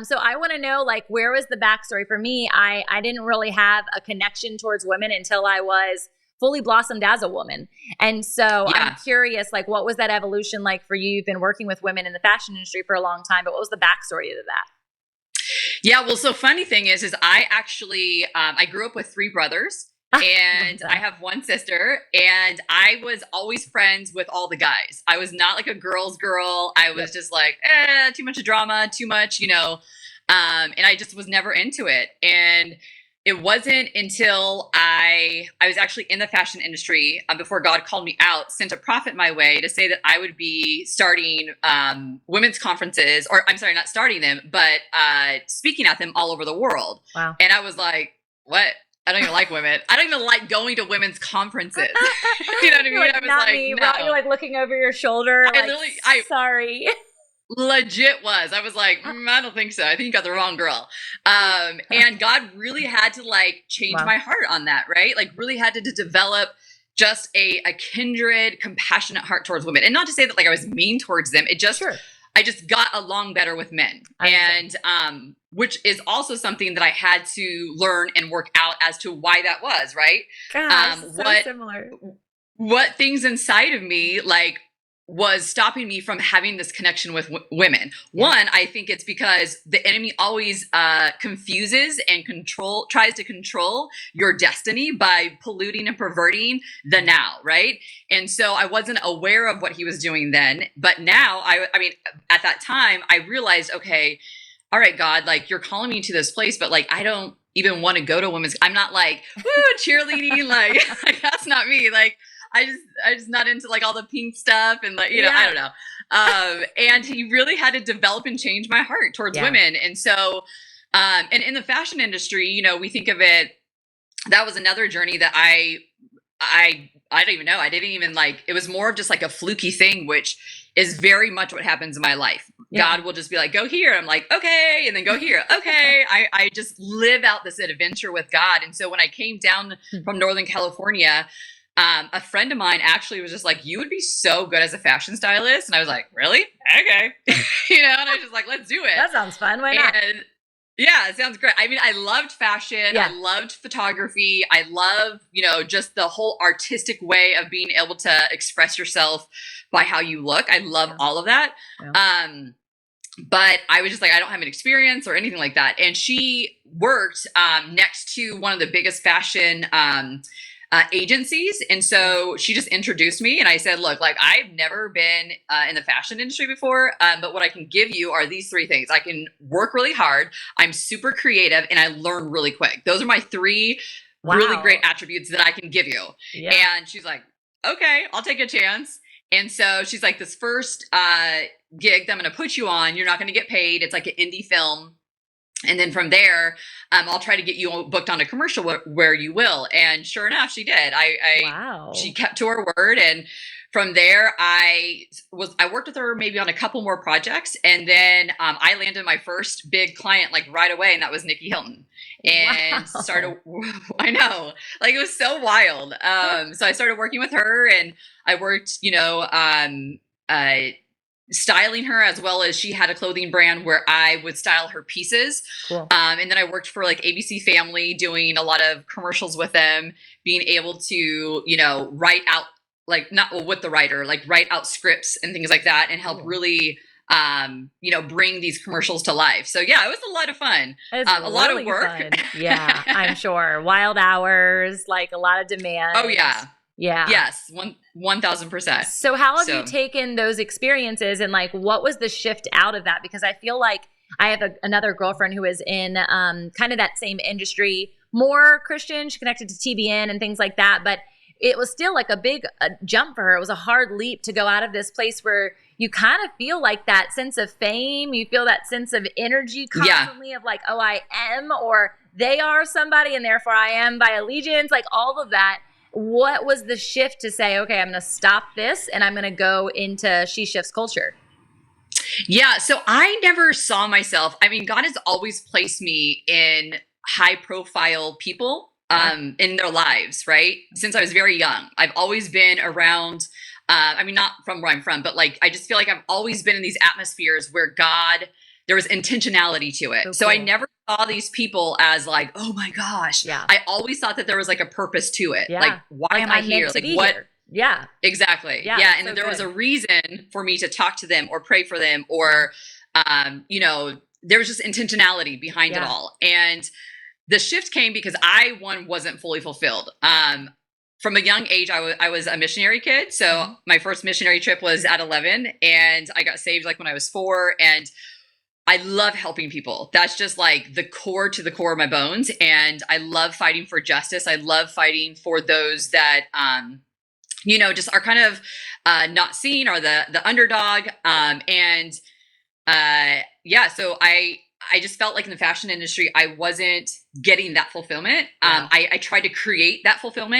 So I want to know, like, where was the backstory for me? I didn't really have a connection towards women until I was fully blossomed as a woman. And so I'm curious, like, what was that evolution like for you? You've been working with women in the fashion industry for a long time, but what was the backstory to that? Yeah. Well, so funny thing is I actually, I grew up with three brothers. And I have one sister, and I was always friends with all the guys. I was not like a girl's girl. I was just like, too much drama, too much, and I just was never into it. And it wasn't until I was actually in the fashion industry before God called me out, sent a prophet my way to say that I would be starting women's conferences, or I'm sorry, not starting them, but speaking at them all over the world. Wow. And I was like, what? I don't even like women. I don't even like going to women's conferences. You know what I mean? Like, I was not like, me. no. You're like looking over your shoulder. Sorry. Legit was. I was like, I don't think so. I think you got the wrong girl. And God really had to like change my heart on that, right? Like really had to develop just a kindred, compassionate heart towards women. And not to say that like I was mean towards them. It just, I just got along better with men. And, which is also something that I had to learn and work out as to why that was, right? Gosh, so similar. What things inside of me, like, was stopping me from having this connection with women. One, I think it's because the enemy always confuses and tries to control your destiny by polluting and perverting the now, right? And so I wasn't aware of what he was doing then, but now, I mean, at that time, I realized, okay, all right, God, like you're calling me to this place, but like I don't even want to go to women's. I'm not like cheerleading, like that's not me. Like I just not into like all the pink stuff and like I don't know. And he really had to develop and change my heart towards women. And so, and in the fashion industry, we think of it. That was another journey that I don't even know. I didn't even like. It was more of just like a fluky thing, which is very much what happens in my life. God will just be like, go here. I'm like, okay. And then go here. Okay. I just live out this adventure with God. And so when I came down from Northern California, a friend of mine actually was just like, you would be so good as a fashion stylist. And I was like, really? Okay. And I was just like, let's do it. That sounds fun. Why not? And yeah, it sounds great. I mean, I loved fashion. I loved photography. I love, just the whole artistic way of being able to express yourself by how you look. I love all of that. Yeah. But I was just like, I don't have an experience or anything like that. And she worked next to one of the biggest fashion agencies. And so she just introduced me and I said, look, like I've never been in the fashion industry before, but what I can give you are these three things. I can work really hard. I'm super creative and I learn really quick. Those are my three really great attributes that I can give you. Yeah. And she's like, okay, I'll take a chance. And so she's like, this first gig that I'm going to put you on, you're not going to get paid. It's like an indie film. And then from there, I'll try to get you booked on a commercial where you will. And sure enough, she did. She kept to her word. And from there, I worked with her maybe on a couple more projects. And then I landed my first big client like right away. And that was Nikki Hilton. And I know, like it was so wild. So I started working with her and I worked, styling her, as well as she had a clothing brand where I would style her pieces. Cool. And then I worked for like ABC Family, doing a lot of commercials with them, being able to, write out, like not with the writer, like write out scripts and things like that and help really, bring these commercials to life. So yeah, it was a lot of fun. A lot of work. Fun. Yeah, I'm sure. Wild hours, like a lot of demand. Oh yeah. Yeah. Yes. 1,000%. So how have you taken those experiences and like, what was the shift out of that? Because I feel like I have another girlfriend who is in kind of that same industry, more Christian. She connected to TBN and things like that. But it was still like a big jump for her. It was a hard leap to go out of this place where you kind of feel like that sense of fame. You feel that sense of energy constantly of like, oh, I am, or they are somebody and therefore I am by allegiance, like all of that. What was the shift to say, okay, I'm going to stop this and I'm going to go into She Shifts culture? Yeah. So I never saw myself. I mean, God has always placed me in high profile people in their lives, right? Since I was very young, I've always been around, not from where I'm from, but like, I just feel like I've always been in these atmospheres where God there was intentionality to it. So cool. I never saw these people as like, oh my gosh. Yeah. I always thought that there was like a purpose to it. Yeah. Like, why am I here? Like, what? Here. Yeah. Exactly. Yeah. Yeah. And so there was good. a reason for me to talk to them or pray for them or, you know, there was just intentionality behind it all. And the shift came because I, one, wasn't fully fulfilled. From a young age, I was a missionary kid. So my first missionary trip was at 11 and I got saved like when I was 4. And I love helping people. That's just like the core to the core of my bones. And I love fighting for justice. I love fighting for those that, you know, just are kind of not seen or the underdog. So I just felt like in the fashion industry, I wasn't getting that fulfillment. I tried to create that fulfillment